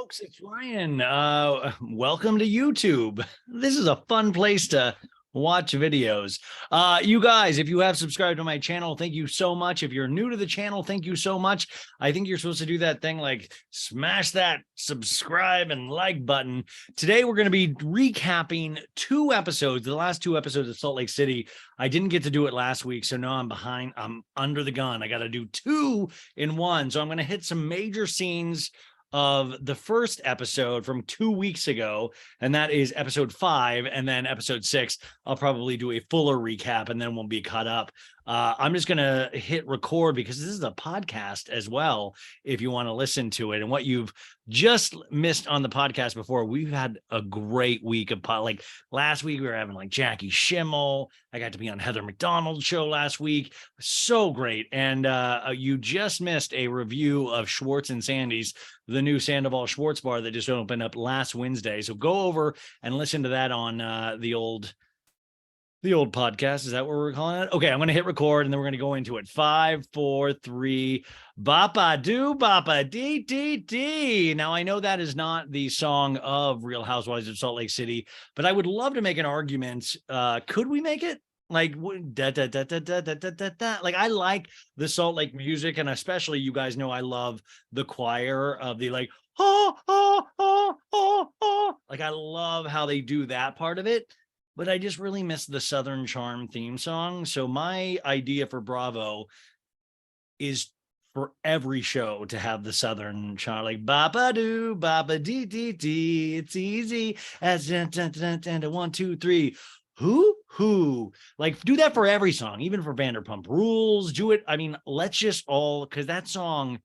folks, it's Ryan. Welcome to YouTube. This is a fun place to watch videos. You guys, if you have subscribed to my channel, thank you so much. If you're new to the channel, thank you so much. I think you're supposed to do that thing like smash that subscribe and like button. Today, we're going to be recapping two episodes, the last two episodes of Salt Lake City. I didn't get to do it last week, so now I'm behind. I'm under the gun. I got to do two in one. So I'm going to hit some major scenes of the first episode from 2 weeks ago, and that is episode 5, and then episode 6 I'll probably do a fuller recap and then we'll be caught up. I'm just gonna hit record because this is a podcast as well if you want to listen to it. And what you've just missed on the podcast before, we've had a great week of like last week we were having like Jackie Schimmel. I got to be on Heather McDonald's show last week, so great. And you just missed a review of Schwartz and Sandy's, the new Sandoval Schwartz bar that just opened up last Wednesday. So go over and listen to that on the old podcast. Is that what we're calling it? Okay, I'm going to hit record and then we're going to go into it. 5, 4, 3, bapa do bapa dee dee dee. Now, I know that is not the song of Real Housewives of Salt Lake City, but I would love to make an argument. Could we make it? Like da, da, da, da, da, da, da, da. Like I like the Salt Lake music, and especially you guys know I love the choir of the like like I love how they do that part of it, but I just really miss the Southern Charm theme song. So my idea for Bravo is for every show to have the Southern Charm, like bapa do bapa dee dee dee. It's easy as 1, 2, 3. Who like do that for every song, even for Vanderpump Rules. Do it. I mean, let's just all, because that song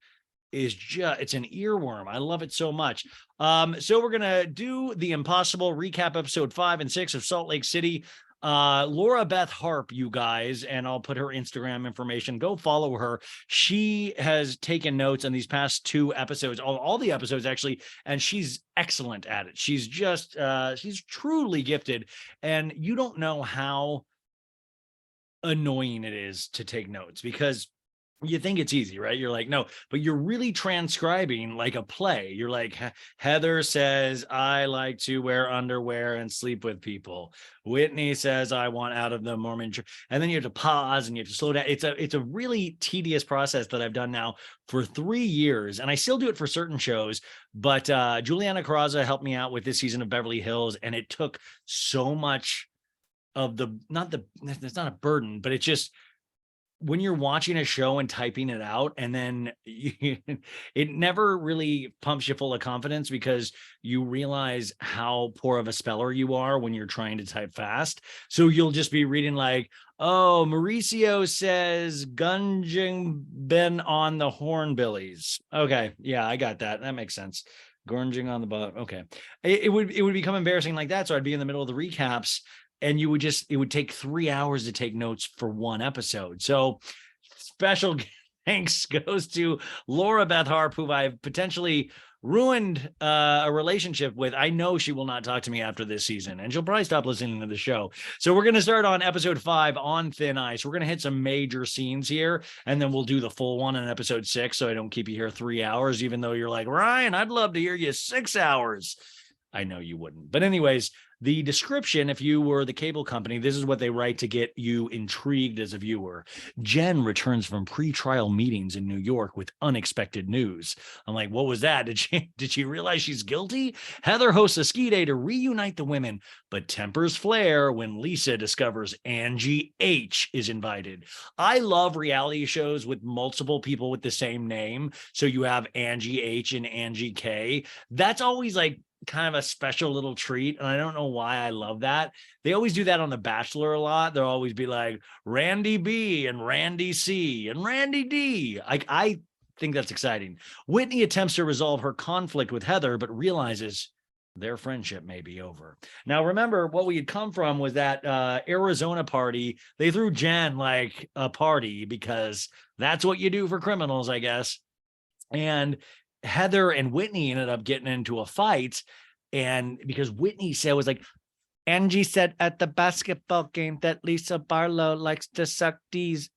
is just, it's an earworm. I love it so much. So we're gonna do the impossible recap episode 5 and 6 of Salt Lake City. Laura Beth Harp, you guys, and I'll put her Instagram information. Go follow her. She has taken notes on these past 2 episodes, all the episodes actually, and she's excellent at it. She's just she's truly gifted, and you don't know how annoying it is to take notes because you think it's easy, right? You're like, no, but you're really transcribing like a play. You're like, Heather says, I like to wear underwear and sleep with people. Whitney says, I want out of the Mormon church. And then you have to pause and you have to slow down. It's a really tedious process that I've done now for 3 years. And I still do it for certain shows, but Juliana Carrazza helped me out with this season of Beverly Hills. And it took so much of it's not a burden, but it's just, when you're watching a show and typing it out, and then it never really pumps you full of confidence because you realize how poor of a speller you are when you're trying to type fast. So you'll just be reading like, oh, Mauricio says Gunjing been on the Hornbillies. Okay, yeah, I got that. That makes sense. Gunging on the butt. Okay, it would become embarrassing like that. So I'd be in the middle of the recaps, and it would take 3 hours to take notes for one episode. So special thanks goes to Laura Beth Harp, who I've potentially ruined a relationship with. I know she will not talk to me after this season, and she'll probably stop listening to the show. So we're going to start on episode 5 on thin ice. We're going to hit some major scenes here, and then we'll do the full one in episode 6. So I don't keep you here 3 hours, even though you're like, Ryan, I'd love to hear you 6 hours. I know you wouldn't. But anyways, the description, if you were the cable company, this is what they write to get you intrigued as a viewer. Jen returns from pre-trial meetings in New York with unexpected news. I'm like, what was that? Did she realize she's guilty? Heather hosts a ski day to reunite the women, but tempers flare when Lisa discovers Angie H is invited. I love reality shows with multiple people with the same name. So you have Angie H and Angie K. That's always like kind of a special little treat, and I don't know why I love that. They always do that on The Bachelor a lot. They'll always be like Randy B and Randy C and Randy D. I think that's exciting. Whitney attempts to resolve her conflict with Heather, but realizes their friendship may be over. Now, remember, what we had come from was that Arizona party. They threw Jen like a party because that's what you do for criminals, I guess. And Heather and Whitney ended up getting into a fight, and because Whitney said was like, Angie said at the basketball game that Lisa Barlow likes to suck D's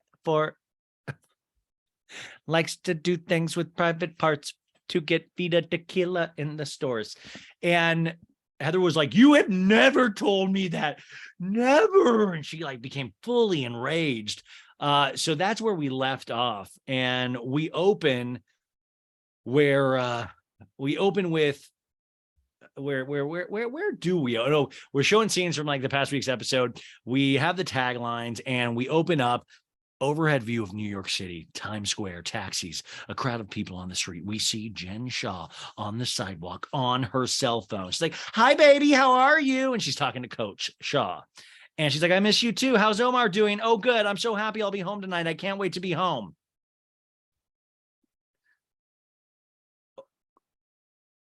likes to do things with private parts to get Vida tequila in the stores. And Heather was like, you have never told me that. Never. And she like became fully enraged. So that's where we left off. And we open with where do we? Oh no, we're showing scenes from like the past week's episode. We have the taglines and we open up. Overhead view of New York City, Times Square, taxis, a crowd of people on the street. We see Jen Shah on the sidewalk on her cell phone. She's like, hi, baby, how are you? And she's talking to Coach Shah. And she's like, I miss you too. How's Omar doing? Oh, good. I'm so happy I'll be home tonight. I can't wait to be home.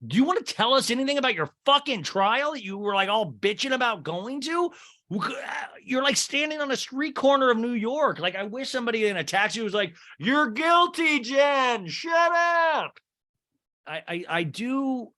Do you want to tell us anything about your fucking trial that you were like all bitching about going to? You're like standing on a street corner of New York. Like, I wish somebody in a taxi was like, you're guilty, Jen, shut up. I do.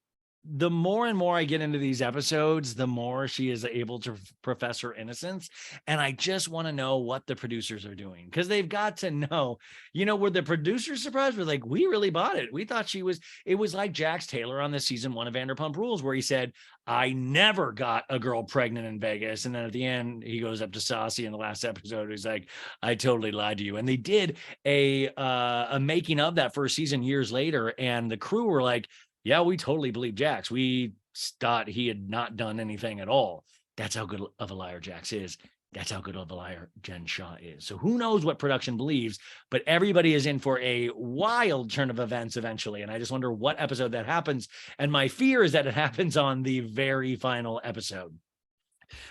The more and more I get into these episodes, the more she is able to profess her innocence. And I just want to know what the producers are doing, because they've got to know, were the producers surprised? We're like, we really bought it. We thought it was like Jax Taylor on the season 1 of Vanderpump Rules, where he said, I never got a girl pregnant in Vegas. And then at the end, he goes up to Saucy in the last episode. He's like, I totally lied to you. And they did a making of that first season years later. And the crew were like, yeah, we totally believe Jax. We thought he had not done anything at all. That's how good of a liar Jax is. That's how good of a liar Jen Shah is. So who knows what production believes, but everybody is in for a wild turn of events eventually. And I just wonder what episode that happens. And my fear is that it happens on the very final episode.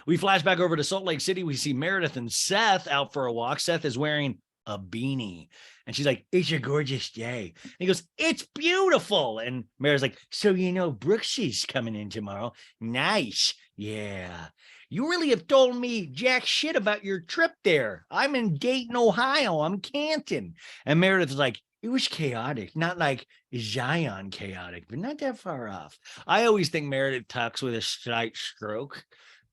We flash back over to Salt Lake City. We see Meredith and Seth out for a walk. Seth is wearing a beanie. And she's like, it's a gorgeous day. And he goes, it's beautiful. And Meredith's like, so Brooksy's coming in tomorrow. Nice. Yeah. You really have told me jack shit about your trip there. I'm in Dayton, Ohio. I'm Canton. And Meredith is like, it was chaotic, not like Zion chaotic, but not that far off. I always think Meredith talks with a slight stroke.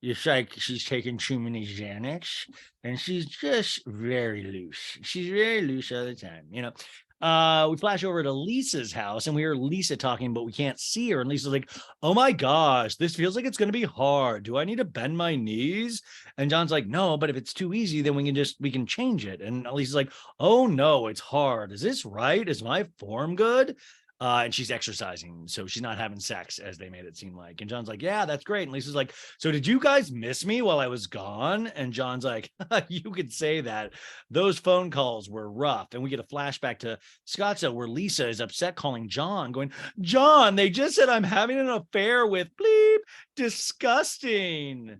It's like she's taking too many Xanax, and she's just very loose. She's very loose all the time, We flash over to Lisa's house, and we hear Lisa talking, but we can't see her. And Lisa's like, oh my gosh, this feels like it's going to be hard. Do I need to bend my knees? And John's like, no, but if it's too easy, then we can change it. And Lisa's like, oh no, it's hard. Is this right? Is my form good? And she's exercising, so she's not having sex, as they made it seem like. And John's like, yeah, that's great. And Lisa's like, so did you guys miss me while I was gone? And John's like, you could say that. Those phone calls were rough. And we get a flashback to Scottsdale, where Lisa is upset, calling John, going, John, they just said I'm having an affair with bleep, disgusting.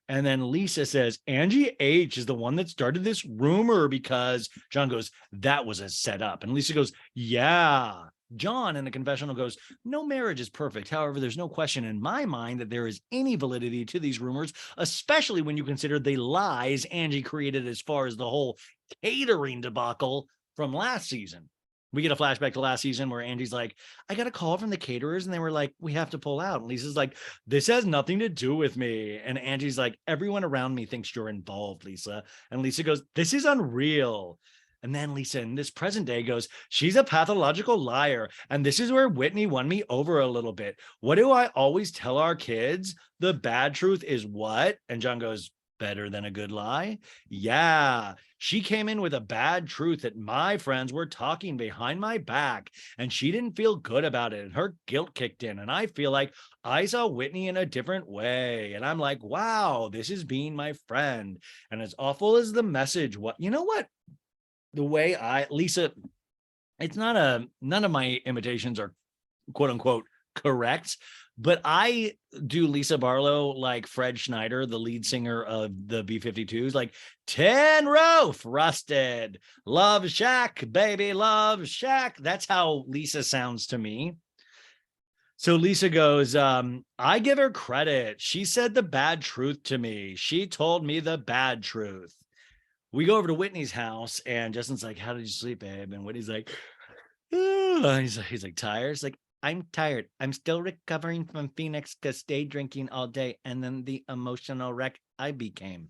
And then Lisa says, Angie H is the one that started this rumor, because John goes, that was a setup. And Lisa goes, yeah. John in the confessional goes, no marriage is perfect. However, there's no question in my mind that there is any validity to these rumors, especially when you consider the lies Angie created as far as the whole catering debacle from last season. We get a flashback to last season where Angie's like, I got a call from the caterers and they were like, we have to pull out. And Lisa's like, this has nothing to do with me. And Angie's like, everyone around me thinks you're involved, Lisa. And Lisa goes, this is unreal. And then Lisa in this present day goes, she's a pathological liar. And this is where Whitney won me over a little bit. What do I always tell our kids? The bad truth is what? And John goes, better than a good lie. Yeah, she came in with a bad truth that my friends were talking behind my back, and she didn't feel good about it. And her guilt kicked in. And I feel like I saw Whitney in a different way. And I'm like, wow, this is being my friend. And as awful as the message, what, the way Lisa, it's not none of my imitations are quote unquote correct, but I do Lisa Barlow like Fred Schneider, the lead singer of the B-52s, like 10 Roof, Rusted, Love Shack, baby, Love Shack. That's how Lisa sounds to me. So Lisa goes, I give her credit. She said the bad truth to me. She told me the bad truth. We go over to Whitney's house, and Justin's like, how did you sleep, babe? And Whitney's like, oh. He's like, tired? It's like, I'm tired. I'm still recovering from Phoenix because stay drinking all day, and then the emotional wreck I became.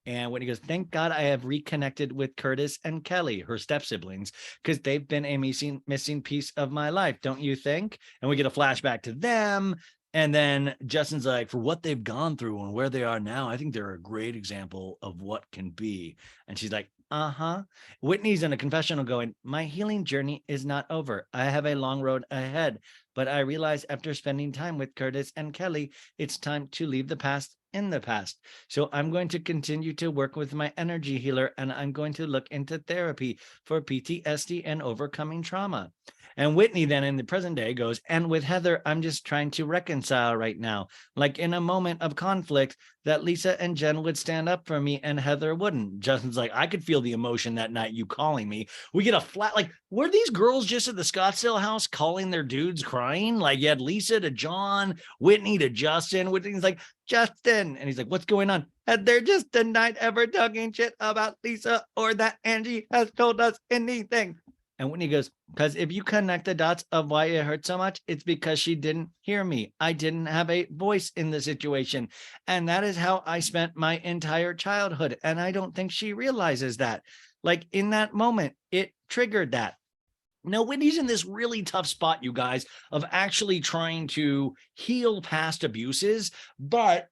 And Whitney goes, thank God I have reconnected with Curtis and Kelly, her step siblings, because they've been a missing piece of my life, don't you think? And we get a flashback to them. And then Justin's like, for what they've gone through and where they are now, I think they're a great example of what can be. And she's like, uh-huh. Whitney's in a confessional going, my healing journey is not over. I have a long road ahead, but I realize after spending time with Curtis and Kelly, it's time to leave the past in the past. So I'm going to continue to work with my energy healer, and I'm going to look into therapy for PTSD and overcoming trauma. And Whitney then in the present day goes, and with Heather, I'm just trying to reconcile right now. Like in a moment of conflict, that Lisa and Jen would stand up for me and Heather wouldn't. Justin's like, I could feel the emotion that night, you calling me. We get a flat, like, were these girls just at the Scottsdale house calling their dudes crying? Like you had Lisa to John, Whitney to Justin. Whitney's like, Justin. And he's like, what's going on? And they're just tonight ever talking shit about Lisa or that Angie has told us anything. And Whitney goes, because if you connect the dots of why it hurt so much, it's because she didn't hear me. I didn't have a voice in the situation. And that is how I spent my entire childhood. And I don't think she realizes that. Like in that moment, it triggered that. Now, Whitney's in this really tough spot, you guys, of actually trying to heal past abuses, but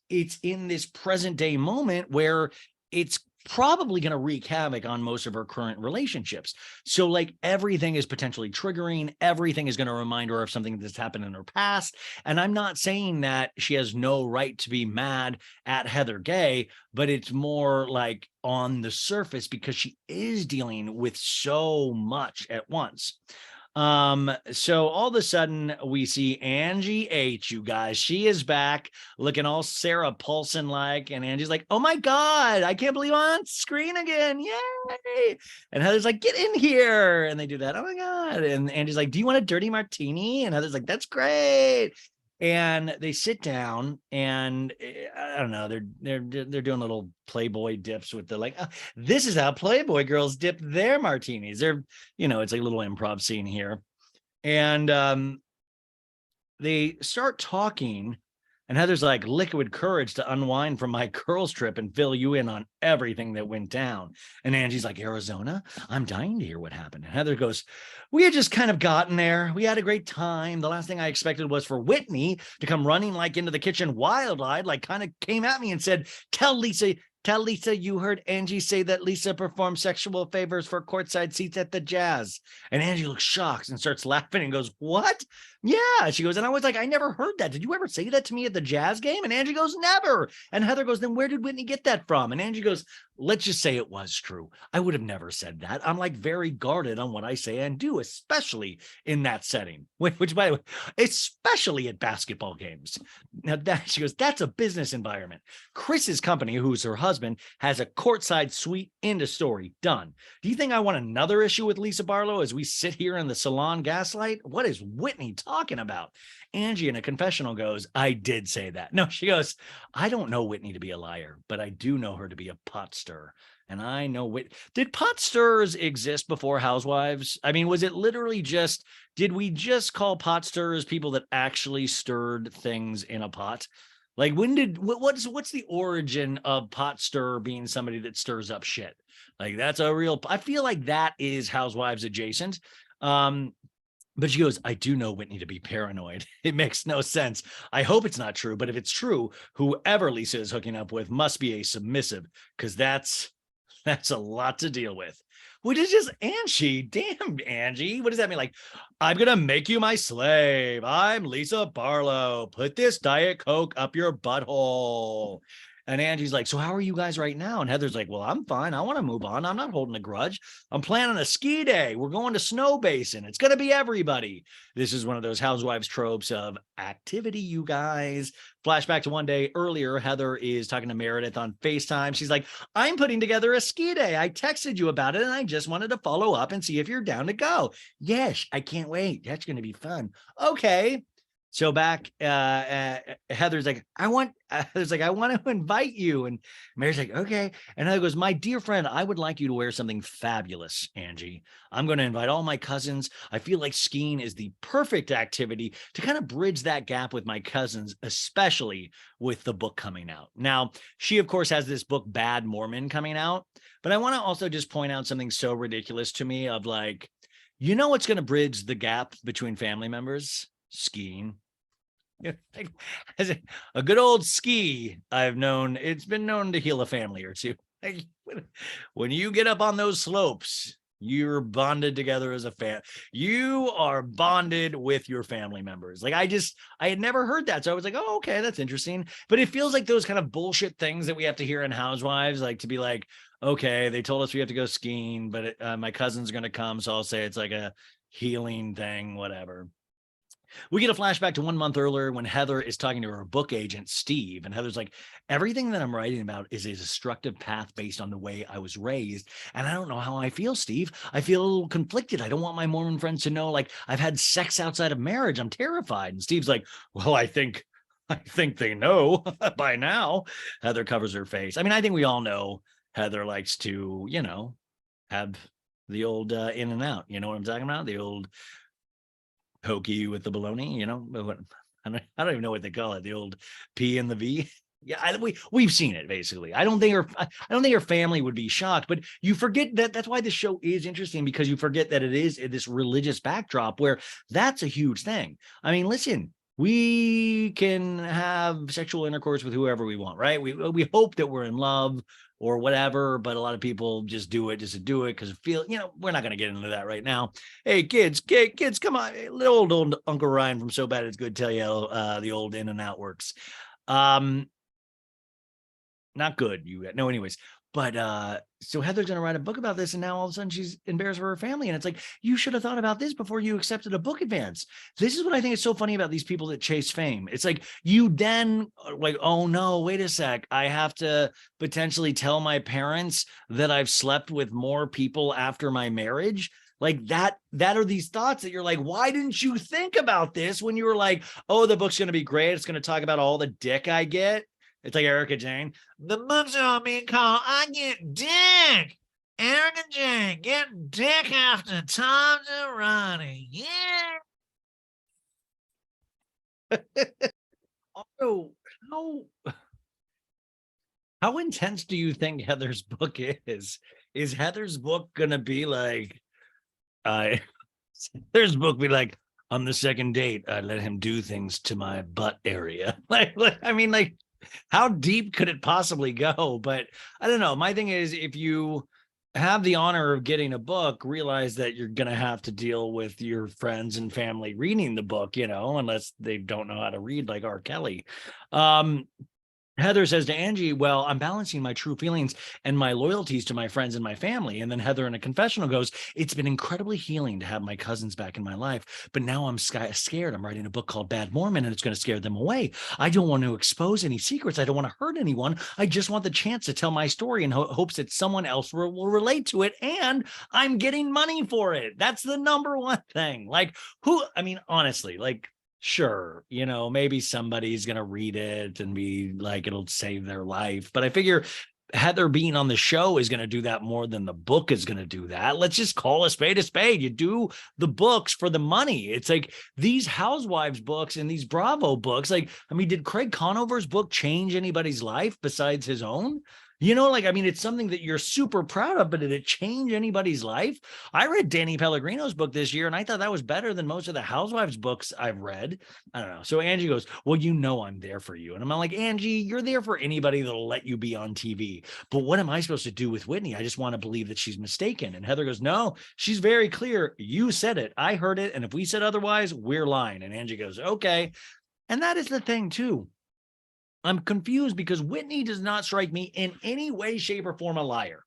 it's in this present day moment where it's probably going to wreak havoc on most of her current relationships. So like everything is potentially triggering. Everything is going to remind her of something that's happened in her past. And I'm not saying that she has no right to be mad at Heather Gay, but it's more like on the surface because she is dealing with so much at once. So all of a sudden we see Angie H, you guys. She is back looking all Sarah Paulson like, and Angie's like, oh my God, I can't believe I'm on screen again. Yay. And Heather's like, get in here. And they do that. Oh my God. And Angie's like, do you want a dirty martini? And Heather's like, that's great. And they sit down and I don't know, they're doing little Playboy dips with the like, oh, this is how Playboy girls dip their martinis. They're, it's like a little improv scene here. And they start talking and Heather's like, liquid courage to unwind from my girls trip and fill you in on everything that went down. And Angie's like, Arizona, I'm dying to hear what happened. And Heather goes, we had just kind of gotten there. We had a great time. The last thing I expected was for Whitney to come running like into the kitchen wild-eyed, like kind of came at me and said, tell Lisa you heard Angie say that Lisa performed sexual favors for courtside seats at the Jazz. And Angie looks shocked and starts laughing and goes, what? Yeah. She goes, and I was like, I never heard that. Did you ever say that to me at the Jazz game? And Angie goes, never. And Heather goes, then where did Whitney get that from? And Angie goes, let's just say it was true. I would have never said that. I'm like very guarded on what I say and do, especially in that setting, which by the way, especially at basketball games. Now she goes, that's a business environment. Chris's company, who's her husband, has a courtside suite. Into story. Done. Do you think I want another issue with Lisa Barlow as we sit here in the salon gaslight? What is Whitney talking about? Angie in a confessional goes, I did say that. No, she goes, I don't know Whitney to be a liar, but I do know her to be a pot stirrer. And I know did pot stirrers exist before Housewives? I mean, was it literally just, did we just call pot stirrers people that actually stirred things in a pot? Like what's the origin of pot stirrer being somebody that stirs up shit? Like that's a real, I feel like that is Housewives adjacent. But she goes, I do know Whitney to be paranoid. It makes no sense. I hope it's not true, but if it's true, whoever Lisa is hooking up with must be a submissive, because that's a lot to deal with. Which is just Angie. Damn, Angie. What does that mean? Like, I'm going to make you my slave. I'm Lisa Barlow. Put this Diet Coke up your butthole. And Angie's like, so how are you guys right now? And Heather's like, well, I'm fine. I want to move on. I'm not holding a grudge. I'm planning a ski day. We're going to Snow Basin. It's going to be everybody. This is one of those Housewives tropes of activity, you guys. Flashback to one day earlier, Heather is talking to Meredith on FaceTime. She's like, I'm putting together a ski day. I texted you about it, and I just wanted to follow up and see if you're down to go. Yes, I can't wait. That's going to be fun. Okay. So back, Heather's like, I want to invite you. And Mary's like, okay. And Heather goes, my dear friend, I would like you to wear something fabulous, Angie. I'm going to invite all my cousins. I feel like skiing is the perfect activity to kind of bridge that gap with my cousins, especially with the book coming out. Now, she, of course, has this book, Bad Mormon, coming out. But I want to also just point out something so ridiculous to me of like, you know what's going to bridge the gap between family members? Skiing. Like, as a good old ski, I've known, it's been known to heal a family or two. Like, when you get up on those slopes, you're bonded together as a fan. You are bonded with your family members. Like, I had never heard that. So I was like, oh, okay, that's interesting. But it feels like those kind of bullshit things that we have to hear in Housewives, like to be like, okay, they told us we have to go skiing, but my cousin's going to come. So I'll say it's like a healing thing, whatever. We get a flashback to 1 month earlier when Heather is talking to her book agent, Steve. And Heather's like, everything that I'm writing about is a destructive path based on the way I was raised. And I don't know how I feel, Steve. I feel a little conflicted. I don't want my Mormon friends to know, like, I've had sex outside of marriage. I'm terrified. And Steve's like, well, I think they know by now. Heather covers her face. I mean, I think we all know Heather likes to, have the old in and out. You know what I'm talking about? The old pokey with the bologna, I don't even know what they call it. The old P and the V. Yeah, we've seen it basically. I don't think her family would be shocked, but you forget that that's why this show is interesting, because you forget that it is this religious backdrop where that's a huge thing. I mean, listen, we can have sexual intercourse with whoever we want, right? We hope that we're in love or whatever, but a lot of people just do it just to do it because we're not going to get into that right now. Hey, kids, come on. Little old Uncle Ryan from So Bad It's Good tell you how the old in and out works. Not good. No, anyways. But so Heather's going to write a book about this, and now all of a sudden she's embarrassed for her family. And it's like, you should have thought about this before you accepted a book advance. This is what I think is so funny about these people that chase fame. It's like, you then like, oh no, wait a sec. I have to potentially tell my parents that I've slept with more people after my marriage. Like that are these thoughts that you're like, why didn't you think about this when you were like, oh, the book's going to be great. It's going to talk about all the dick I get. It's like Erica Jane. The book's on me called I Get Dick. Erica Jane, get dick after Tom's and Ronnie. Yeah. Also, how intense do you think Heather's book is? Is Heather's book gonna be like, Heather's book be like, on the second date, I let him do things to my butt area. Like I mean, like, how deep could it possibly go? But I don't know. My thing is, if you have the honor of getting a book, realize that you're going to have to deal with your friends and family reading the book, unless they don't know how to read like R. Kelly. Heather says to Angie, well, I'm balancing my true feelings and my loyalties to my friends and my family. And then Heather in a confessional goes, it's been incredibly healing to have my cousins back in my life, but now I'm scared. I'm writing a book called Bad Mormon and it's going to scare them away. I don't want to expose any secrets. I don't want to hurt anyone. I just want the chance to tell my story in hopes that someone else will relate to it. And I'm getting money for it. That's the number one thing. Like honestly, like, sure, maybe somebody's going to read it and be like, it'll save their life. But I figure Heather being on the show is going to do that more than the book is going to do that. Let's just call a spade a spade. You do the books for the money. It's like these Housewives books and these Bravo books. Like, did Craig Conover's book change anybody's life besides his own? It's something that you're super proud of, but did it change anybody's life? I read Danny Pellegrino's book this year, and I thought that was better than most of the Housewives books I've read. I don't know. So Angie goes, well, I'm there for you. And I'm like, Angie, you're there for anybody that'll let you be on TV. But what am I supposed to do with Whitney? I just want to believe that she's mistaken. And Heather goes, no, she's very clear. You said it. I heard it. And if we said otherwise, we're lying. And Angie goes, okay. And that is the thing, too. I'm confused because Whitney does not strike me in any way, shape, or form a liar.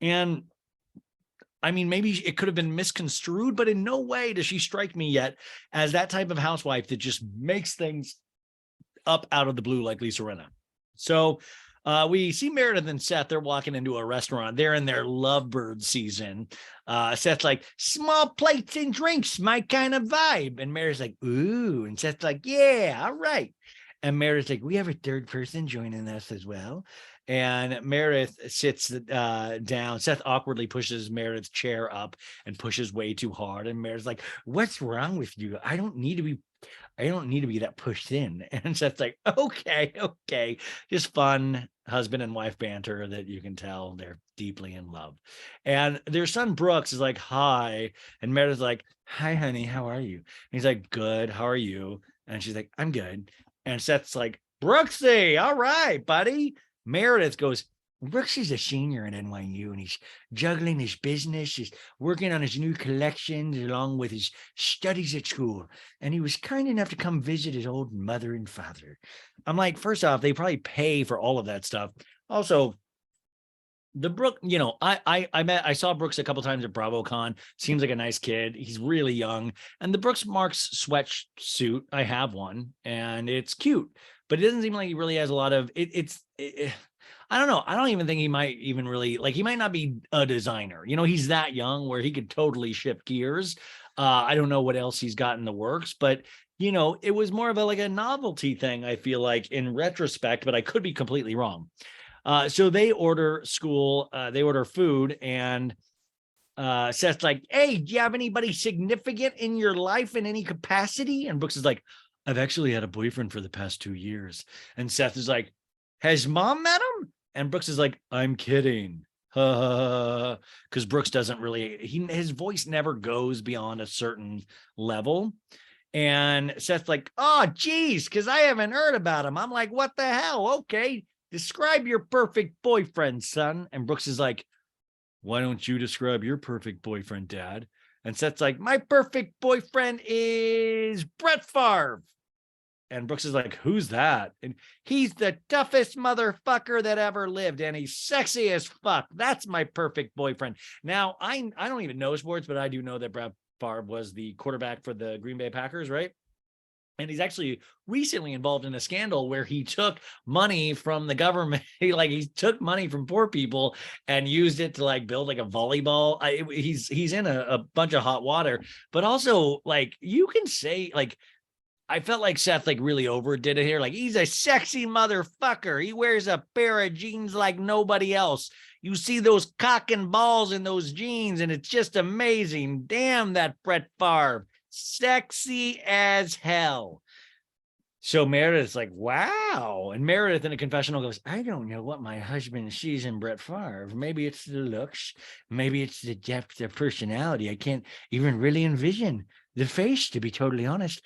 And maybe it could have been misconstrued, but in no way does she strike me yet as that type of housewife that just makes things up out of the blue like Lisa Rinna. So We see Meredith and Seth. They're walking into a restaurant. They're in their lovebird season. Seth's like, small plates and drinks, my kind of vibe. And Meredith's like, ooh. And Seth's like, yeah, all right. And Meredith's like, we have a third person joining us as well. And Meredith sits down. Seth awkwardly pushes Meredith's chair up and pushes way too hard. And Meredith's like, what's wrong with you? I don't need to be that pushed in. And Seth's like, okay. Just fun husband and wife banter that you can tell they're deeply in love. And their son Brooks is like, hi. And Meredith's like, hi, honey, how are you? And he's like, good, how are you? And she's like, I'm good. And Seth's like, Brooksy, all right, buddy. Meredith goes, Brooks is a senior at NYU and he's juggling his business, he's working on his new collections along with his studies at school. And he was kind enough to come visit his old mother and father. I'm like, first off, they probably pay for all of that stuff. Also, the Brooke, I saw Brooks a couple times at BravoCon. Seems like a nice kid. He's really young. And the Brooks Marks sweatsuit, I have one, and it's cute. But it doesn't seem like he really has a lot of I don't know. I don't even think he might even really he might not be a designer. He's that young where he could totally shift gears. I don't know what else he's got in the works, but it was more of a novelty thing, I feel like, in retrospect, but I could be completely wrong. So they order food, and Seth's like, hey, do you have anybody significant in your life in any capacity? And Brooks is like, I've actually had a boyfriend for the past 2 years. And Seth is like, has mom met him? And Brooks is like, I'm kidding. Because Brooks doesn't really, his voice never goes beyond a certain level. And Seth's like, oh, geez, because I haven't heard about him. I'm like, what the hell? Okay, describe your perfect boyfriend, son. And Brooks is like, why don't you describe your perfect boyfriend, Dad? And Seth's like, my perfect boyfriend is Brett Favre. And Brooks is like, who's that? And he's the toughest motherfucker that ever lived. And he's sexy as fuck. That's my perfect boyfriend. Now, I don't even know sports, but I do know that Brett Favre was the quarterback for the Green Bay Packers, right? And he's actually recently involved in a scandal where he took money from the government. He took money from poor people and used it to build a volleyball. He's in a bunch of hot water, but also you can say I felt like Seth really overdid it here. He's a sexy motherfucker. He wears a pair of jeans like nobody else. You see those cock and balls in those jeans, and it's just amazing. Damn, that Brett Favre. Sexy as hell. So Meredith's like, wow. And Meredith in a confessional goes, I don't know what my husband sees in Brett Favre. Maybe it's the looks. Maybe it's the depth of personality. I can't even really envision the face, to be totally honest.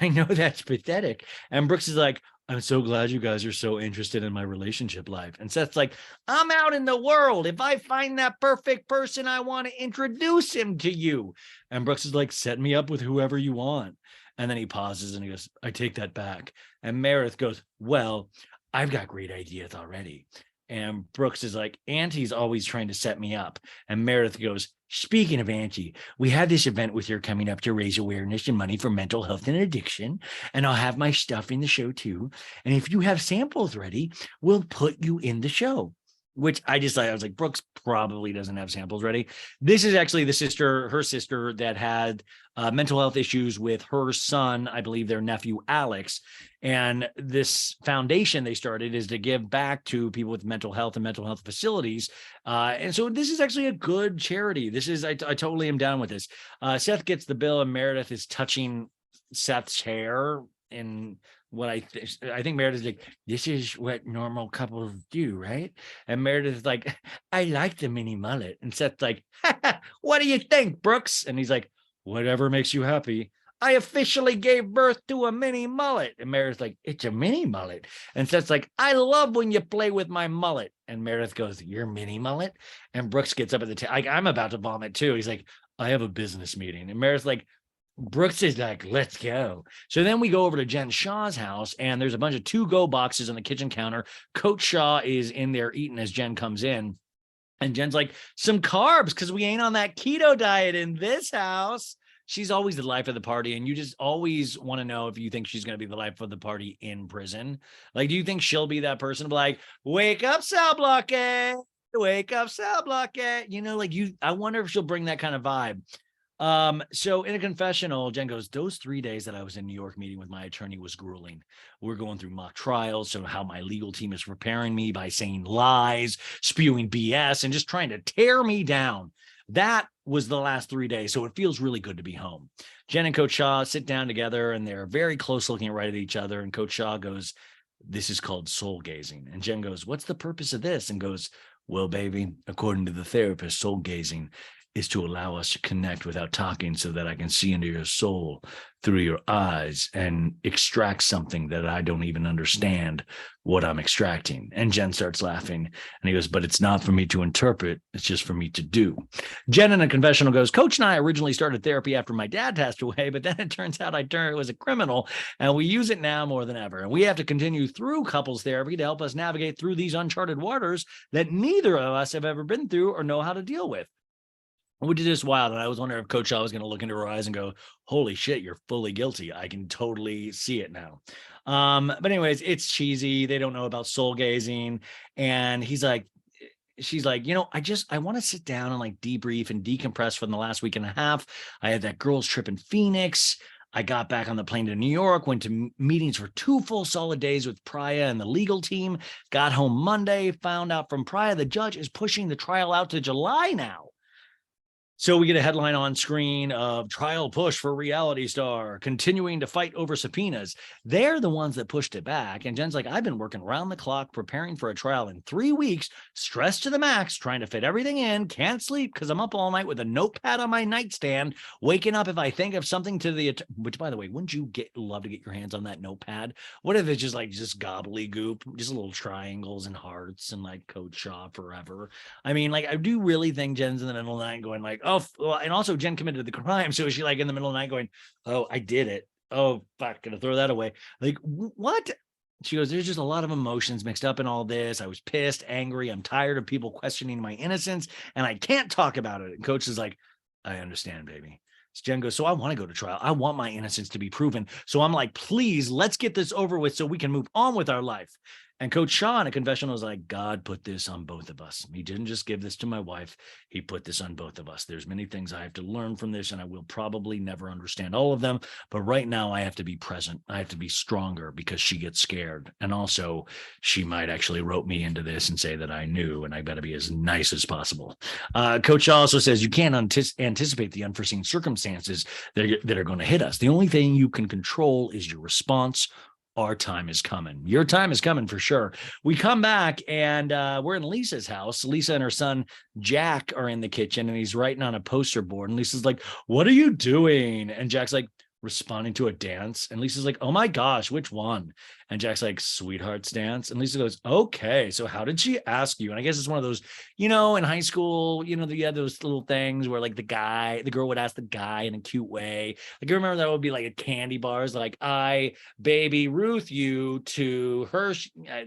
I know that's pathetic. And Brooks is like, I'm so glad you guys are so interested in my relationship life. And Seth's like, I'm out in the world. If I find that perfect person, I want to introduce him to you. And Brooks is like, set me up with whoever you want. And then he pauses and he goes, I take that back. And Meredith goes, well, I've got great ideas already. And Brooks is like, Auntie's always trying to set me up. And Meredith goes, speaking of Auntie, we have this event with her coming up to raise awareness and money for mental health and addiction. And I'll have my stuff in the show too. And if you have samples ready, we'll put you in the show. Which I was like, Brooks probably doesn't have samples ready. This is actually her sister that had mental health issues with her son, I believe their nephew, Alex. And this foundation they started is to give back to people with mental health and mental health facilities. And so this is actually a good charity. I totally am down with this. Seth gets the bill and Meredith is touching Seth's hair in what I think Meredith is like, this is what normal couples do, right? And Meredith is like, I like the mini mullet. And Seth's like, what do you think, Brooks? And he's like, whatever makes you happy. I officially gave birth to a mini mullet. And Meredith's like, it's a mini mullet. And Seth's like, I love when you play with my mullet. And Meredith goes, your mini mullet? And Brooks gets up at the table. I'm about to vomit too. He's like, I have a business meeting. And Meredith's like, Brooks is like, let's go. So then we go over to Jen Shaw's house, and there's a bunch of to-go boxes on the kitchen counter. Coach Shaw is in there eating as Jen comes in. And Jen's like, some carbs, because we ain't on that keto diet in this house. she's always the life of the party. And you just always want to know if you think she's going to be the life of the party in prison. Like, do you think she'll be that person? Like, wake up, cell block it. Wake up, cell block it. You know, like I wonder if she'll bring that kind of vibe. So in a confessional, Jen goes, those 3 days that I was in New York meeting with my attorney was grueling. We're going through mock trials. So how my legal team is preparing me by saying lies, spewing BS, and just trying to tear me down. That was the last 3 days. So it feels really good to be home. Jen and Coach Shaw sit down together and they're very close looking right at each other. And Coach Shaw goes, this is called soul gazing. And Jen goes, what's the purpose of this? And goes, well, baby, according to the therapist, soul gazing is to allow us to connect without talking so that I can see into your soul through your eyes and extract something that I don't even understand what I'm extracting. And Jen starts laughing and he goes, but it's not for me to interpret. It's just for me to do. Jen in a confessional goes, Coach and I originally started therapy after my dad passed away, but then it turns out I was a criminal and we use it now more than ever. And we have to continue through couples therapy to help us navigate through these uncharted waters that neither of us have ever been through or know how to deal with. Which is just wild. And I was wondering if Coach Shaw was going to look into her eyes and go, holy shit, you're fully guilty. I can totally see it now. But anyways, it's cheesy. They don't know about soul gazing. And she's like, I want to sit down and like debrief and decompress from the last week and a half. I had that girls trip in Phoenix. I got back on the plane to New York, went to meetings for 2 full solid days with Freier and the legal team, got home Monday, found out from Freier, the judge is pushing the trial out to July now. So we get a headline on screen of trial push for reality star, continuing to fight over subpoenas. They're the ones that pushed it back. And Jen's like, I've been working around the clock, preparing for a trial in 3 weeks, stressed to the max, trying to fit everything in, can't sleep because I'm up all night with a notepad on my nightstand, waking up if I think of something which, by the way, wouldn't you love to get your hands on that notepad? What if it's just gobbledygook, just little triangles and hearts and like Coach Shaw forever? I mean, like, I do really think Jen's in the middle of the night going like, oh, well, and also Jen committed the crime. So is she like in the middle of the night going, oh, I did it. Oh, fuck, gonna throw that away. Like, what? She goes, there's just a lot of emotions mixed up in all this. I was pissed, angry. I'm tired of people questioning my innocence and I can't talk about it. And Coach is like, I understand, baby. So Jen goes, so I want to go to trial. I want my innocence to be proven. So I'm like, please, let's get this over with so we can move on with our life. And Coach Shaw in a confessional was like, God put this on both of us. He didn't just give this to my wife. He put this on both of us. There's many things I have to learn from this, and I will probably never understand all of them. But right now I have to be present. I have to be stronger because she gets scared. And also she might actually rope me into this and say that I knew, and I got to be as nice as possible. Coach Shaw also says you can't anticipate the unforeseen circumstances that are going to hit us. The only thing you can control is your response. Our time is coming. Your time is coming for sure. We come back and we're in Lisa's house. Lisa and her son, Jack, are in the kitchen and he's writing on a poster board. And Lisa's like, what are you doing? And Jack's like, responding to a dance. And Lisa's like, oh my gosh, which one? And Jack's like, Sweetheart's dance. And Lisa goes, okay, so how did she ask you? And I guess it's one of those, in high school, you had those little things where like the girl would ask the guy in a cute way. Like, I remember that would be like at candy bars, like, I baby Ruth you to her,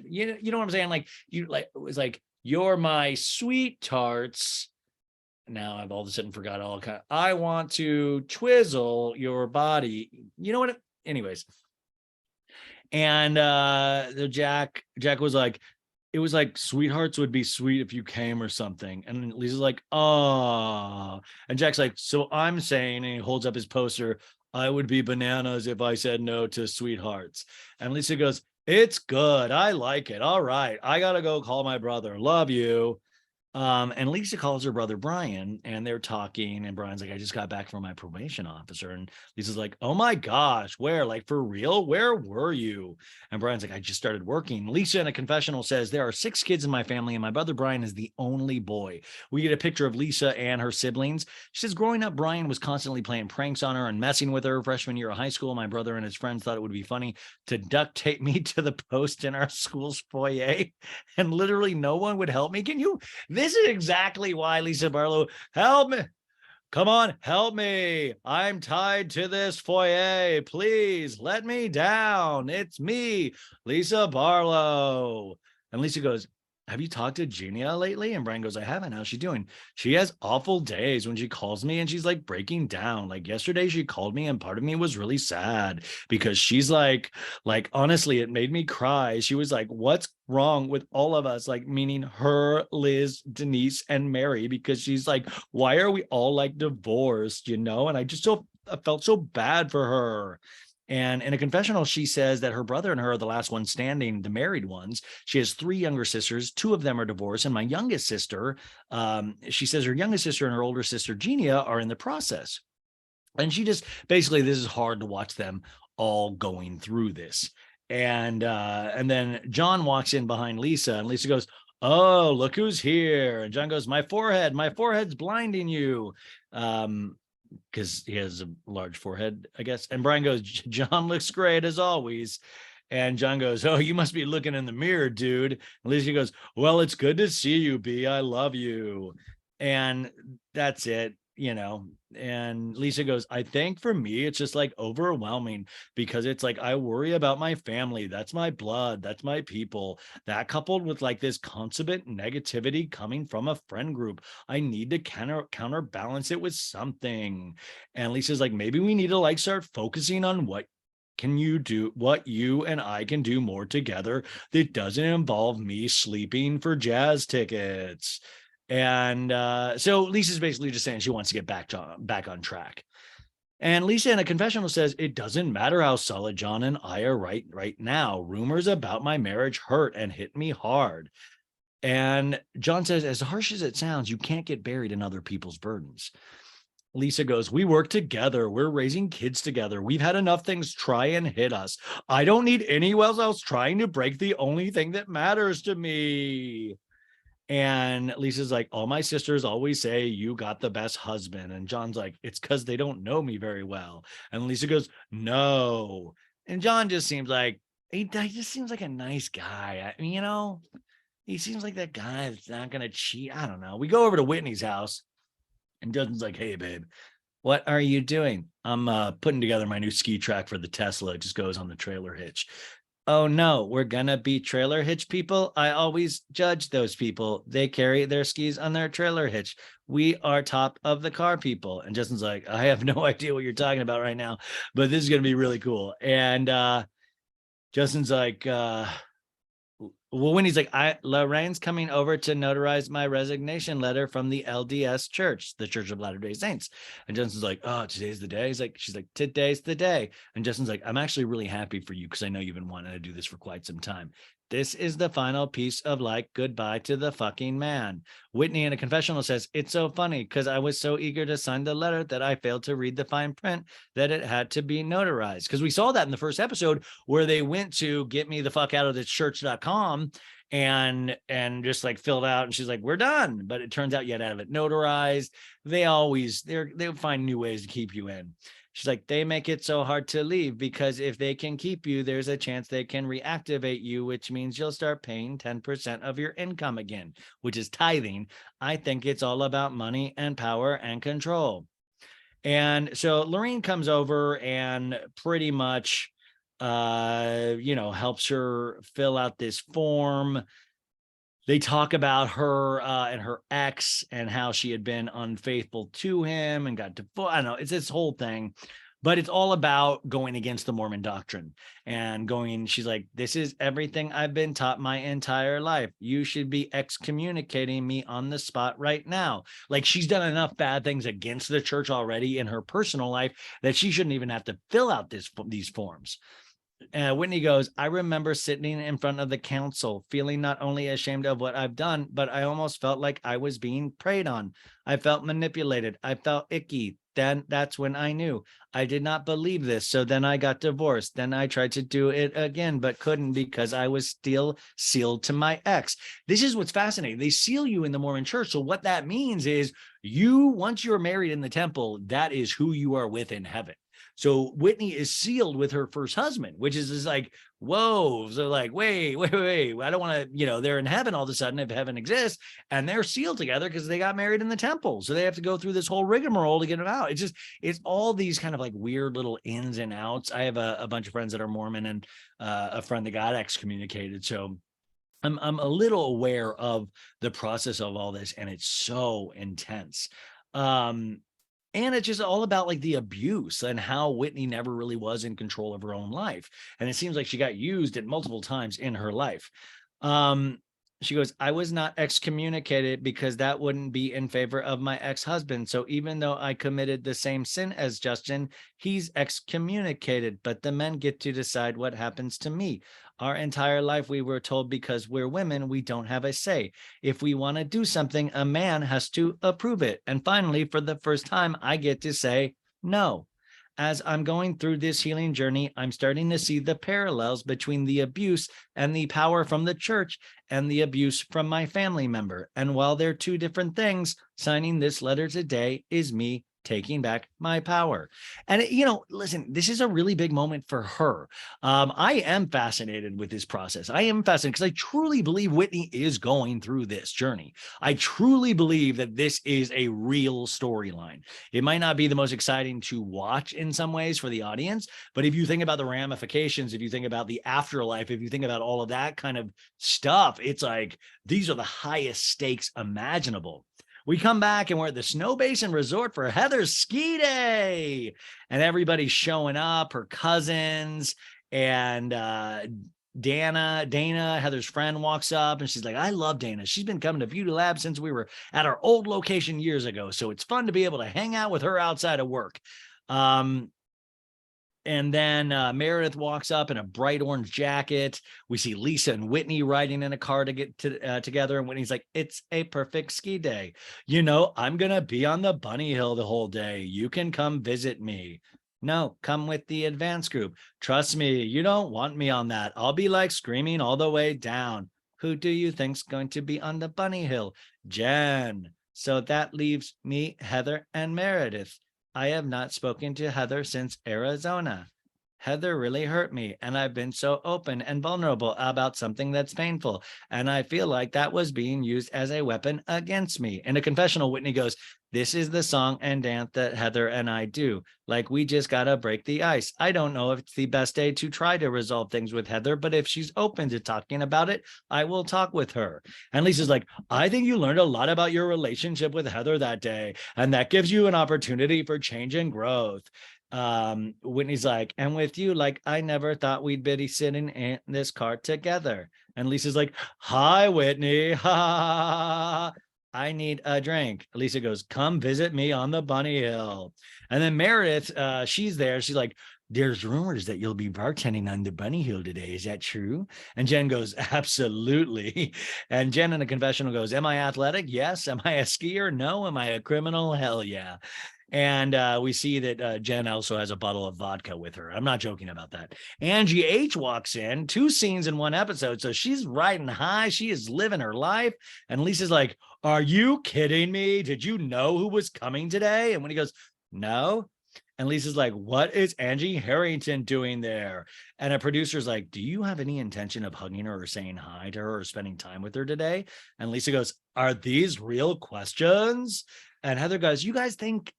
you know what I'm saying? Like, it was like, you're my sweet tarts. Now I've all of a sudden forgot all kind. I want to twizzle your body. You know what? Anyways. And the Jack was like, it was like sweethearts would be sweet if you came or something. And Lisa's like, oh. And Jack's like, so I'm saying, and he holds up his poster, I would be bananas if I said no to sweethearts. And Lisa goes, it's good. I like it. All right. I got to go call my brother. Love you. And Lisa calls her brother Brian and they're talking and Brian's like, I just got back from my probation officer. And Lisa's like, oh my gosh, where? Like, for real? Where were you? And Brian's like, I just started working. Lisa in a confessional says, there are 6 kids in my family and my brother Brian is the only boy. We get a picture of Lisa and her siblings. She says, growing up, Brian was constantly playing pranks on her and messing with her. Freshman year of high school, my brother and his friends thought it would be funny to duct tape me to the post in our school's foyer and literally no one would help me. This is exactly why Lisa Barlow, help me. Come on, help me. I'm tied to this foyer. Please let me down. It's me, Lisa Barlow. And Lisa goes, have you talked to Genia lately? And Brian goes, I haven't. How's she doing? She has awful days when she calls me and she's like breaking down. Like yesterday she called me and part of me was really sad because she's like, honestly, it made me cry. She was like, what's wrong with all of us? Like, meaning her, Liz, Denise, and Mary, because she's like, why are we all like divorced, And I I felt so bad for her. And in a confessional, she says that her brother and her are the last ones standing, the married ones. She has 3 younger sisters. 2 of them are divorced. And my youngest sister, she says her youngest sister and her older sister, Genia, are in the process. And she just basically, this is hard to watch them all going through this. And then John walks in behind Lisa, and Lisa goes, oh, look who's here. And John goes, my forehead's blinding you. Because he has a large forehead, I guess. And Brian goes, John looks great as always. And John goes, oh, you must be looking in the mirror, dude. And Lisa goes, well, it's good to see you, B. I love you. And that's it. And Lisa goes, I think for me, it's just like overwhelming because it's like, I worry about my family. That's my blood. That's my people. That coupled with like this consummate negativity coming from a friend group, I need to counterbalance it with something. And Lisa's like, maybe we need to like start focusing on what you and I can do more together that doesn't involve me sleeping for jazz tickets. And so Lisa's basically just saying she wants to get back on track. And Lisa in a confessional says, it doesn't matter how solid John and I are right now. Rumors about my marriage hurt and hit me hard. And John says, as harsh as it sounds, you can't get buried in other people's burdens. Lisa goes, we work together. We're raising kids together. We've had enough things try and hit us. I don't need anyone else trying to break the only thing that matters to me. And Lisa's like, all my sisters always say you got the best husband. And John's like, it's because they don't know me very well. And Lisa goes, no. And John just seems like, he just seems like a nice guy. I mean, he seems like that guy that's not going to cheat. I don't know. We go over to Whitney's house and Justin's like, hey, babe, what are you doing? I'm putting together my new ski track for the Tesla. It just goes on the trailer hitch. Oh no, we're gonna be trailer hitch people. I always judge those people. They carry their skis on their trailer hitch. We are top of the car people. And Justin's like, I have no idea what you're talking about right now, but this is gonna be really cool. And Justin's like, well, when he's like, Lorraine's coming over to notarize my resignation letter from the LDS Church, the Church of Latter-day Saints. And Justin's like, oh, today's the day. She's like, today's the day. And Justin's like, I'm actually really happy for you because I know you've been wanting to do this for quite some time. This is the final piece of like goodbye to the fucking man. Whitney in a confessional says, it's so funny because I was so eager to sign the letter that I failed to read the fine print that it had to be notarized. Because we saw that in the first episode where they went to get me the fuck out of this church.com and just like filled out, and she's like, we're done. But it turns out you had to have it notarized. They find new ways to keep you in. She's like, they make it so hard to leave because if they can keep you, there's a chance they can reactivate you, which means you'll start paying 10% of your income again, which is tithing. I think it's all about money and power and control. And so Lorraine comes over and pretty much, helps her fill out this form. They talk about her and her ex and how she had been unfaithful to him and got divorced. I don't know, it's this whole thing, but it's all about going against the Mormon doctrine and she's like, this is everything I've been taught my entire life. You should be excommunicating me on the spot right now. Like, she's done enough bad things against the church already in her personal life that she shouldn't even have to fill out these forms. Whitney goes, I remember sitting in front of the council, feeling not only ashamed of what I've done, but I almost felt like I was being preyed on. I felt manipulated. I felt icky. Then that's when I knew I did not believe this. So then I got divorced. Then I tried to do it again, but couldn't because I was still sealed to my ex. This is what's fascinating. They seal you in the Mormon church. So what that means is once you're married in the temple, that is who you are with in heaven. So Whitney is sealed with her first husband, which is like, whoa. So like, wait. I don't want to, they're in heaven all of a sudden if heaven exists, and they're sealed together because they got married in the temple. So they have to go through this whole rigmarole to get them out. It's all these kind of like weird little ins and outs. I have a bunch of friends that are Mormon and a friend that got excommunicated. So I'm a little aware of the process of all this, and it's so intense. Um, and it's just all about like the abuse and how Whitney never really was in control of her own life. And it seems like she got used at multiple times in her life. Um, she goes, I was not excommunicated because that wouldn't be in favor of my ex-husband. So even though I committed the same sin as Justin, he's excommunicated, but the men get to decide what happens to me. Our entire life, we were told because we're women, we don't have a say. If we want to do something, a man has to approve it. And finally, for the first time, I get to say no. As I'm going through this healing journey, I'm starting to see the parallels between the abuse and the power from the church and the abuse from my family member. And while they're two different things, signing this letter today is me taking back my power. And, listen, this is a really big moment for her. I am fascinated with this process. I am fascinated because I truly believe Whitney is going through this journey. I truly believe that this is a real storyline. It might not be the most exciting to watch in some ways for the audience, but if you think about the ramifications, if you think about the afterlife, if you think about all of that kind of stuff, it's like these are the highest stakes imaginable. We come back and we're at the Snow Basin Resort for Heather's ski day, and everybody's showing up, her cousins, and Dana, Heather's friend, walks up and she's like, I love Dana. She's been coming to Beauty Lab since we were at our old location years ago. So it's fun to be able to hang out with her outside of work. And then Meredith walks up in a bright orange jacket. We see Lisa and Whitney riding in a car to get together. And Whitney's like, it's a perfect ski day. I'm going to be on the bunny hill the whole day. You can come visit me. No, come with the advance group. Trust me, you don't want me on that. I'll be like screaming all the way down. Who do you think's going to be on the bunny hill? Jen. So that leaves me, Heather, and Meredith. I have not spoken to Heather since Arizona. Heather really hurt me, and I've been so open and vulnerable about something that's painful, and I feel like that was being used as a weapon against me. In a confessional, Whitney goes, this is the song and dance that Heather and I do. Like, we just gotta break the ice. I don't know if it's the best day to try to resolve things with Heather, but if she's open to talking about it, I will talk with her. And Lisa's like, I think you learned a lot about your relationship with Heather that day, and that gives you an opportunity for change and growth. Whitney's like, and with you, like, I never thought we'd be sitting in this car together. And Lisa's like, hi, Whitney. Ha. I need a drink. Lisa goes, come visit me on the bunny hill. And then Meredith, she's there. She's like, there's rumors that you'll be bartending on the bunny hill today. Is that true? And Jen goes, absolutely. And Jen in the confessional goes, am I athletic? Yes. Am I a skier? No. Am I a criminal? Hell yeah. And we see that Jen also has a bottle of vodka with her. I'm not joking about that. Angie H walks in, 2 scenes in 1 episode. So she's riding high. She is living her life. And Lisa's like, are you kidding me? Did you know who was coming today? And when he goes, no. And Lisa's like, what is Angie Harrington doing there? And a producer's like, do you have any intention of hugging her or saying hi to her or spending time with her today? And Lisa goes, are these real questions? And Heather goes, you guys thank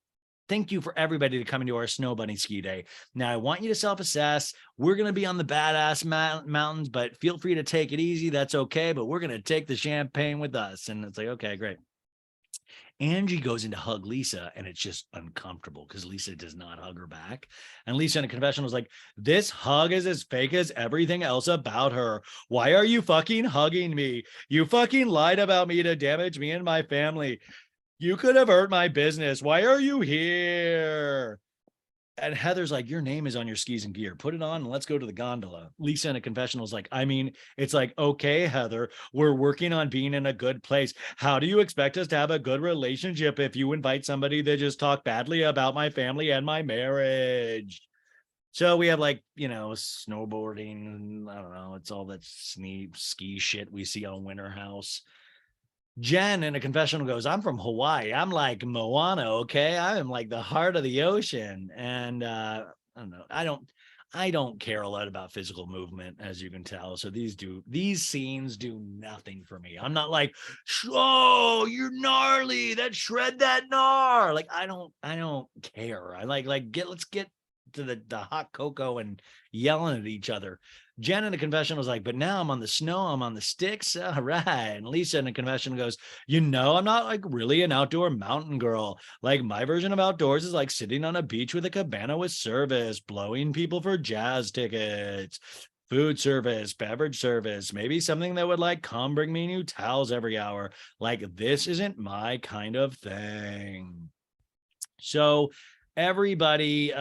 you for everybody to come into our Snow Bunny ski day. Now, I want you to self-assess. We're going to be on the badass mountains, but feel free to take it easy. That's okay. But we're going to take the champagne with us. And it's like, okay, great. Angie goes in to hug Lisa, and it's just uncomfortable because Lisa does not hug her back. And Lisa in a confessional is like, this hug is as fake as everything else about her. Why are you fucking hugging me? You fucking lied about me to damage me and my family. You could have hurt my business. Why are you here? And Heather's like, your name is on your skis and gear. Put it on and let's go to the gondola. Lisa in a confessional is like, I mean, it's like, okay, Heather, we're working on being in a good place. How do you expect us to have a good relationship if you invite somebody that just talk badly about my family and my marriage? So we have like, snowboarding. I don't know. It's all that ski shit we see on Winter House. Jen in a confessional goes, I'm from Hawaii. I'm like Moana, okay? I am like the heart of the ocean. And I don't know. I don't care a lot about physical movement, as you can tell. So these scenes do nothing for me. I'm not like, oh, you're gnarly. That shred that gnar. Like, I don't care. I let's get to the hot cocoa and yelling at each other. Jen in the confessional was like, but now I'm on the snow, I'm on the sticks. All right. And Lisa in the confession goes, I'm not like really an outdoor mountain girl. Like my version of outdoors is like sitting on a beach with a cabana with service, blowing people for jazz tickets, food service, beverage service, maybe something that would like come bring me new towels every hour. Like this isn't my kind of thing. So everybody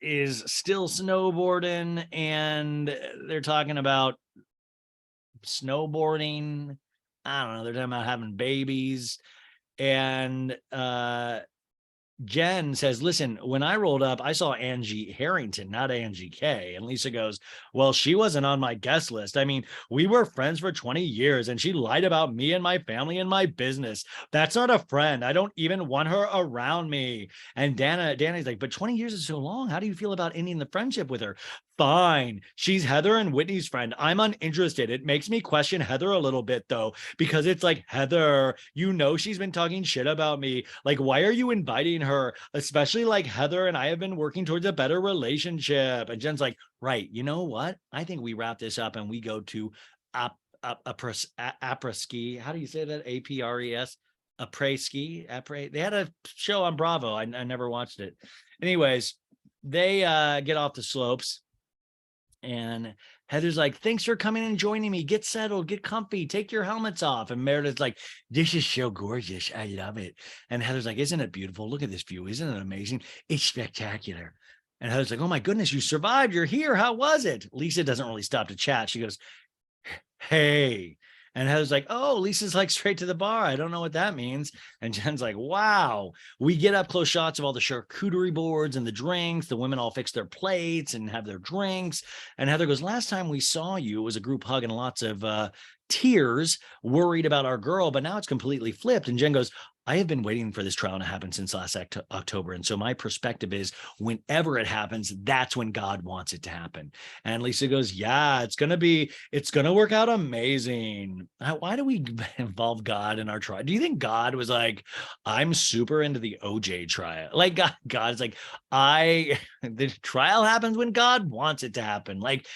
is still snowboarding, and they're talking about snowboarding. I don't know. They're talking about having babies. And Jen says, listen, when I rolled up, I saw Angie Harrington, not Angie K. And Lisa goes, well, she wasn't on my guest list. I mean, we were friends for 20 years and she lied about me and my family and my business. That's not a friend. I don't even want her around me. And Danny's like, but 20 years is so long. How do you feel about ending the friendship with her? Fine. She's Heather and Whitney's friend. I'm uninterested. It makes me question Heather a little bit, though, because it's like, Heather, she's been talking shit about me. Like, why are you inviting her? Especially like Heather and I have been working towards a better relationship. And Jen's like, right. You know what? I think we wrap this up and we go to après-ski. How do you say that? A-P-R-E-S? Après-ski? They had a show on Bravo. I never watched it. Anyways, they get off the slopes. And Heather's like, thanks for coming and joining me. Get settled, get comfy, take your helmets off. And Meredith's like, this is so gorgeous. I love it. And Heather's like, isn't it beautiful? Look at this view. Isn't it amazing? It's spectacular. And Heather's like, oh my goodness, you survived. You're here. How was it? Lisa doesn't really stop to chat. She goes, hey. And Heather's like, oh, Lisa's like straight to the bar. I don't know what that means. And Jen's like, wow. We get up close shots of all the charcuterie boards and the drinks. The women all fix their plates and have their drinks. And Heather goes, last time we saw you, it was a group hug and lots of tears, worried about our girl, but now it's completely flipped. And Jen goes, I have been waiting for this trial to happen since last October. And so my perspective is whenever it happens, that's when God wants it to happen. And Lisa goes, yeah, it's going to work out amazing. Why do we involve God in our trial? Do you think God was like, I'm super into the OJ trial? Like God's like, the trial happens when God wants it to happen. Like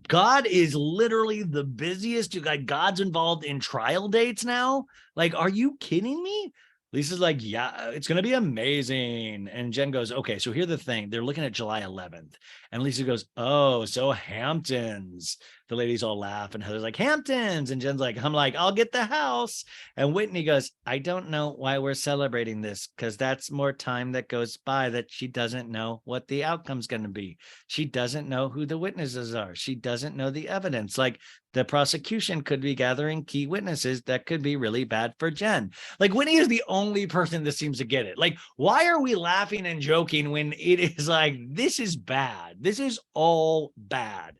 God is literally the busiest. Like God's involved in trial dates now. Like, are you kidding me? Lisa's like, yeah, it's going to be amazing. And Jen goes, okay, so here's the thing. They're looking at July 11th. And Lisa goes, oh, so Hamptons. The ladies all laugh. And Heather's like, Hamptons. And Jen's like, I'm like, I'll get the house. And Whitney goes, I don't know why we're celebrating this, because that's more time that goes by that she doesn't know what the outcome's going to be. She doesn't know who the witnesses are. She doesn't know the evidence. Like the prosecution could be gathering key witnesses that could be really bad for Jen. Like Whitney is the only person that seems to get it. Like, why are we laughing and joking when it is like, this is bad. This is all bad.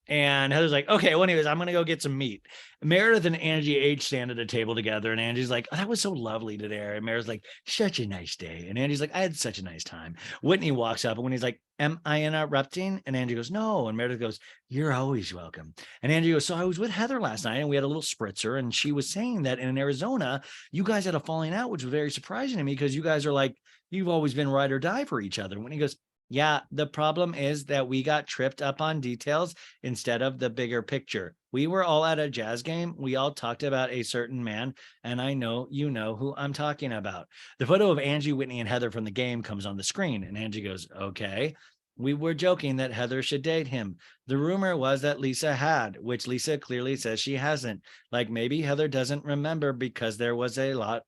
And Heather's like, okay, well, anyways, I'm going to go get some meat. Meredith and Angie H stand at a table together. And Angie's like, oh, that was so lovely today. And Meredith's like, such a nice day. And Angie's like, I had such a nice time. Whitney walks up and when he's like, am I interrupting? And Angie goes, no. And Meredith goes, you're always welcome. And Angie goes, so I was with Heather last night and we had a little spritzer. And she was saying that in Arizona, you guys had a falling out, which was very surprising to me because you guys are like, you've always been ride or die for each other. And Whitney goes, yeah, the problem is that we got tripped up on details instead of the bigger picture. We were all at a jazz game. We all talked about a certain man, and I know you know who I'm talking about. The photo of Angie, Whitney, and Heather from the game comes on the screen, and Angie goes, okay. We were joking that Heather should date him. The rumor was that Lisa had, which Lisa clearly says she hasn't. Like maybe Heather doesn't remember because there was a lot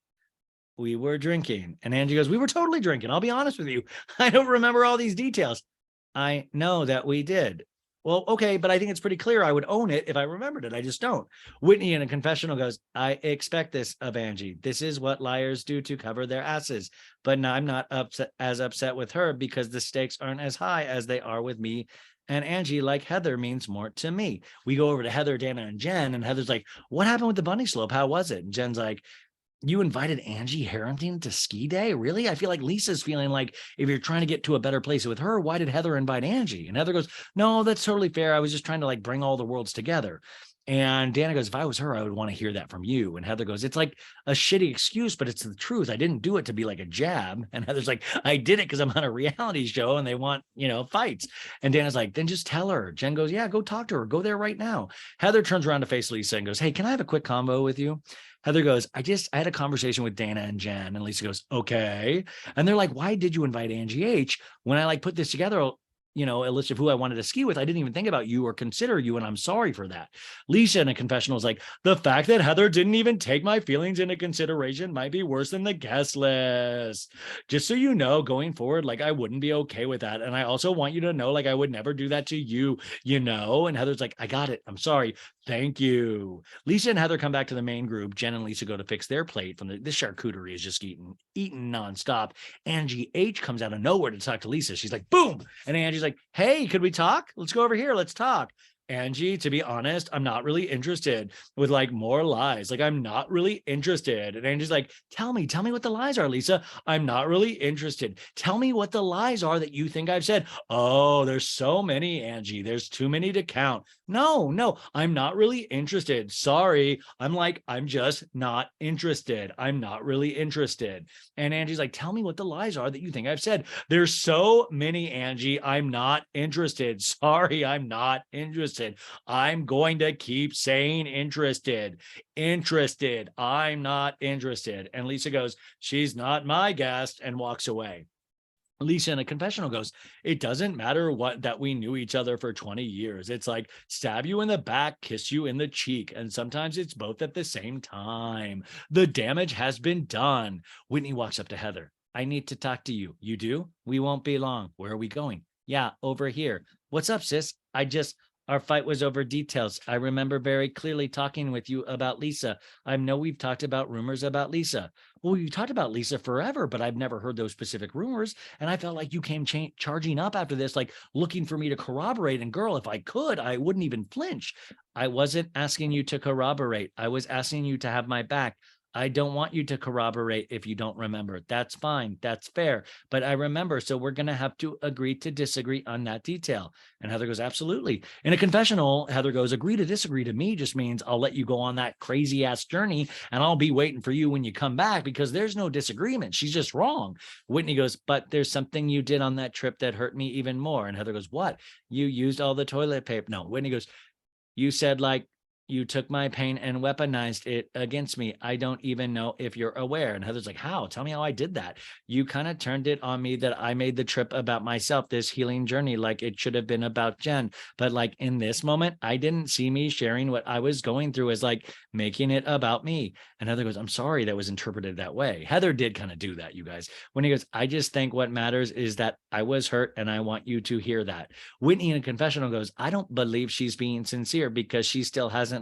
we were drinking. And Angie goes, we were totally drinking. I'll be honest with you. I don't remember all these details. I know that we did. Well, okay, but I think it's pretty clear I would own it if I remembered it. I just don't. Whitney in a confessional goes, I expect this of Angie. This is what liars do to cover their asses. But now I'm not upset with her because the stakes aren't as high as they are with me. And Angie, like Heather, means more to me. We go over to Heather, Dana, and Jen, and Heather's like, what happened with the bunny slope? How was it? And Jen's like, you invited Angie Harrington to ski day? Really? I feel like Lisa's feeling like if you're trying to get to a better place with her, why did Heather invite Angie? And Heather goes, no, that's totally fair. I was just trying to like bring all the worlds together. And Dana goes, if I was her, I would want to hear that from you. And Heather goes, it's like a shitty excuse, but it's the truth. I didn't do it to be like a jab. And Heather's like, I did it because I'm on a reality show and they want, fights. And Dana's like, then just tell her. Jen goes, yeah, go talk to her. Go there right now. Heather turns around to face Lisa and goes, hey, can I have a quick convo with you? Heather goes, I had a conversation with Dana and Jen. And Lisa goes, okay. And they're like, why did you invite Angie H? When I put this together, a list of who I wanted to ski with, I didn't even think about you or consider you. And I'm sorry for that. Lisa in a confessional is like, the fact that Heather didn't even take my feelings into consideration might be worse than the guest list. Just so you know, going forward, I wouldn't be okay with that. And I also want you to know, I would never do that to you, And Heather's like, I got it. I'm sorry. Thank you. Lisa and Heather come back to the main group. Jen and Lisa go to fix their plate from this charcuterie is just eaten nonstop. Angie H comes out of nowhere to talk to Lisa. She's like, boom. And Angie's like, hey, could we talk? Let's go over here. Let's talk. Angie, to be honest, I'm not really interested with more lies. I'm not really interested. And Angie's like, tell me what the lies are, Lisa. I'm not really interested. Tell me what the lies are that you think I've said. Oh, there's so many, Angie. There's too many to count. No, I'm not really interested. Sorry. I'm just not interested. I'm not really interested. And Angie's like, tell me what the lies are that you think I've said. There's so many, Angie. I'm not interested. Sorry, I'm not interested. I'm going to keep saying interested. I'm not interested. And Lisa goes, she's not my guest, and walks away. Lisa in a confessional goes, it doesn't matter that we knew each other for 20 years. It's like stab you in the back, kiss you in the cheek. And sometimes it's both at the same time. The damage has been done. Whitney walks up to Heather. I need to talk to you. You do? We won't be long. Where are we going? Yeah, over here. What's up, sis? Our fight was over details. I remember very clearly talking with you about Lisa. I know we've talked about rumors about Lisa. Well, you talked about Lisa forever, but I've never heard those specific rumors. And I felt like you came charging up after this, looking for me to corroborate. And girl, if I could, I wouldn't even flinch. I wasn't asking you to corroborate. I was asking you to have my back. I don't want you to corroborate if you don't remember. That's fine. That's fair. But I remember, so we're going to have to agree to disagree on that detail. And Heather goes, absolutely. In a confessional, Heather goes, agree to disagree to me just means I'll let you go on that crazy ass journey and I'll be waiting for you when you come back because there's no disagreement. She's just wrong. Whitney goes, but there's something you did on that trip that hurt me even more. And Heather goes, what? You used all the toilet paper. No, Whitney goes, you said you took my pain and weaponized it against me. I don't even know if you're aware. And Heather's like, how? Tell me how I did that. You kind of turned it on me that I made the trip about myself, this healing journey, like it should have been about Jen. But in this moment, I didn't see me sharing what I was going through as making it about me. And Heather goes, I'm sorry that was interpreted that way. Heather did kind of do that, you guys. When he goes, I just think what matters is that I was hurt and I want you to hear that. Whitney in a confessional goes, I don't believe she's being sincere because she still hasn't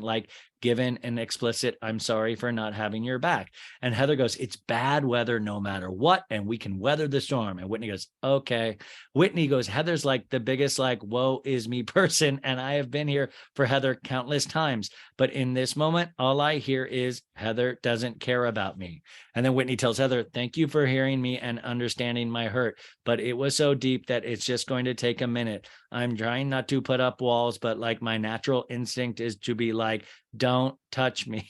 given an explicit, I'm sorry for not having your back. And Heather goes, it's bad weather no matter what, and we can weather the storm. And Whitney goes, okay. Whitney goes, Heather's the biggest woe is me person. And I have been here for Heather countless times. But in this moment, all I hear is Heather doesn't care about me. And then Whitney tells Heather, thank you for hearing me and understanding my hurt. But it was so deep that it's just going to take a minute. I'm trying not to put up walls, but my natural instinct is to be don't touch me.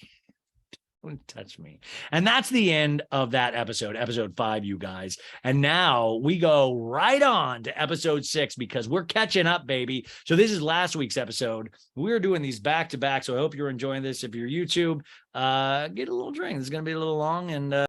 Don't touch me. And that's the end of that episode 5, you guys. And now we go right on to episode 6 because we're catching up, baby. So this is last week's episode. We're doing these back to back. So I hope you're enjoying this. If you're YouTube, get a little drink. This is going to be a little long and